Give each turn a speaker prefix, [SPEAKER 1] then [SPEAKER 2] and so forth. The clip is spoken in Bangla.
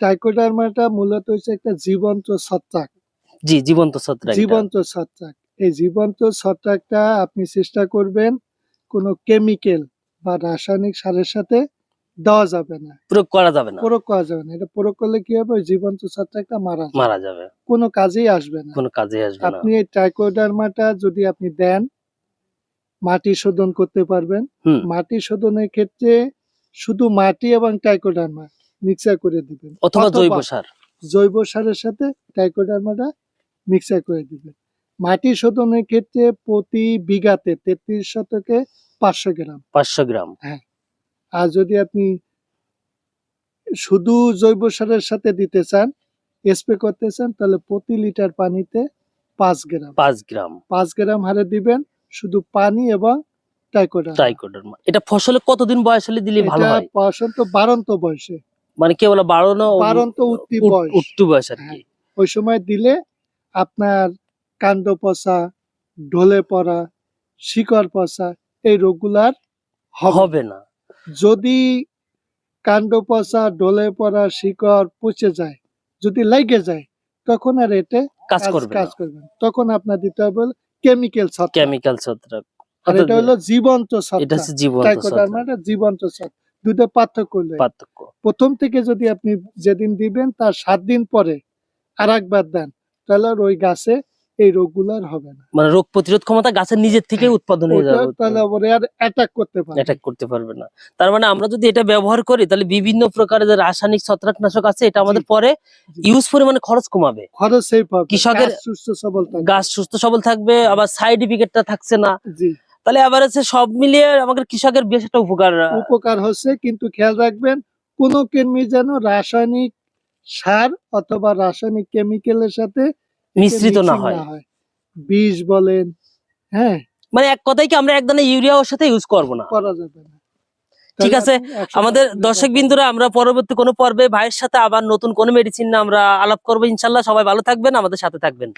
[SPEAKER 1] ট্রাইকোডার্মাটা মূলত হচ্ছে একটা জীবন্ত ছত্রাক।
[SPEAKER 2] জি, জীবন্ত ছত্রাক।
[SPEAKER 1] জীবন্ত ছত্রাক। এই জীবন্ত ছত্রাকটা আপনি চেষ্টা করবেন কোনো কেমিক্যাল বা রাসায়নিক সারের সাথে দেওয়া যাবে না।
[SPEAKER 2] প্রয়োগ করা যাবে না।
[SPEAKER 1] প্রয়োগ করা যাবে না। এটা প্রয়োগ করলে কি হবে? ওই জীবন্ত ছত্রাকটা মারা
[SPEAKER 2] যাবে।
[SPEAKER 1] কোনো কাজেই আসবে না।
[SPEAKER 2] কোনো কাজে আসবে না।
[SPEAKER 1] আপনি এই ট্রাইকোডার্মাটা যদি আপনি দেন, মাটি শোধন করতে পারবেন। মাটি শোধনের ক্ষেত্রে শুধু মাটি এবং ট্রাইকোডার্মা মিক্সার করে দিবেন।
[SPEAKER 2] অথবা জৈব সার।
[SPEAKER 1] জৈব সারের সাথে ট্রাইকোডার্মাটা মিক্সার করে দিবেন। মাটি শোধনের ক্ষেত্রে প্রতি বিঘাতে ৩৩ শতকে ৫০০ গ্রাম।
[SPEAKER 2] ৫০০ গ্রাম।
[SPEAKER 1] হ্যাঁ। আর যদি আপনি শুধু জৈব সারের সাথে দিতে চান, স্প্রে করতে চান, তাহলে প্রতি লিটার পানিতে ৫ গ্রাম।
[SPEAKER 2] ৫ গ্রাম।
[SPEAKER 1] ৫ গ্রাম হারে দিবেন শুধু পানি এবং
[SPEAKER 2] ট্রাইকোডার্মা। এটা ফসলে কতদিন বয়স হলে দিলে ভালো হয়?
[SPEAKER 1] এটা ফসল তো বাড়ন্ত বয়সে।
[SPEAKER 2] মানে কেবল
[SPEAKER 1] বাড়ন্ত উঠতি বয়স।
[SPEAKER 2] উঠতি বয়স আর কি।
[SPEAKER 1] ওই সময় দিলে আপনার কাণ্ড পচা, ঢলে পড়া, শিকড় পচা এই রোগগুলো আর হবে না। যদি কাণ্ড পচা, ঢলে পড়া, শিকড় পচে যায়, যদি লেগে যায়, তখন আর এতে কাজ করবে না। তখন আপনার দিতে হবে কেমিক্যাল ছত্রাক। আর এটা হলো জীবন্ত ছত্রাক।
[SPEAKER 2] এটা হচ্ছে জীবন্ত ছত্রাক।
[SPEAKER 1] ট্রাইকোডার্মাটা জীবন্ত ছত্রাক। দুইটা পার্থক্য। প্রথম থেকে যদি আপনি যেদিন দিবেন তার ৭ দিন পরে আরেকবার দেন, তাহলে আর ওই গাছে এই রোগগুলো আর হবে না।
[SPEAKER 2] মানে রোগ প্রতিরোধ ক্ষমতা গাছের নিজের থেকে উৎপাদন হয়ে যাবে।
[SPEAKER 1] তাহলে ওরে আর অ্যাটাক করতে পারবে না।
[SPEAKER 2] তার মানে আমরা যদি এটা ব্যবহার করি তাহলে বিভিন্ন প্রকারের যে রাসায়নিক ছত্রাকনাশক আছে এটা আমাদের পরে ইউজ পরিমাণে খরচ কমাবে।
[SPEAKER 1] খরচ সেভ হবে।
[SPEAKER 2] কৃষকের গাছ সুস্থ সবল থাকবে, আবার সাইড ইফেক্টটা থাকছে না।
[SPEAKER 1] জি।
[SPEAKER 2] তাহলে আবার সব মিলিয়ে আমাদের কৃষকের বেশ একটা
[SPEAKER 1] উপকার হচ্ছে। কিন্তু খেয়াল রাখবেন কোনো কেমি যেন রাসায়নিক সার অথবা রাসায়নিক কেমিক্যালের সাথে
[SPEAKER 2] মিশ্রিত না হয়।
[SPEAKER 1] বিষ বলেন, হ্যাঁ,
[SPEAKER 2] মানে এক কথাই কি আমরা একদম ইউরিয়া ওর সাথে ইউজ করব না।
[SPEAKER 1] করা যাবে না।
[SPEAKER 2] ঠিক আছে, আমাদের দর্শক বিন্দুরা আমরা পরবর্তী কোনো পর্বে ভাইয়ের সাথে আবার নতুন কোনো মেডিসিন না আমরা আলাপ করবো ইনশাল্লাহ। সবাই ভালো থাকবেন, আমাদের সাথে থাকবেন।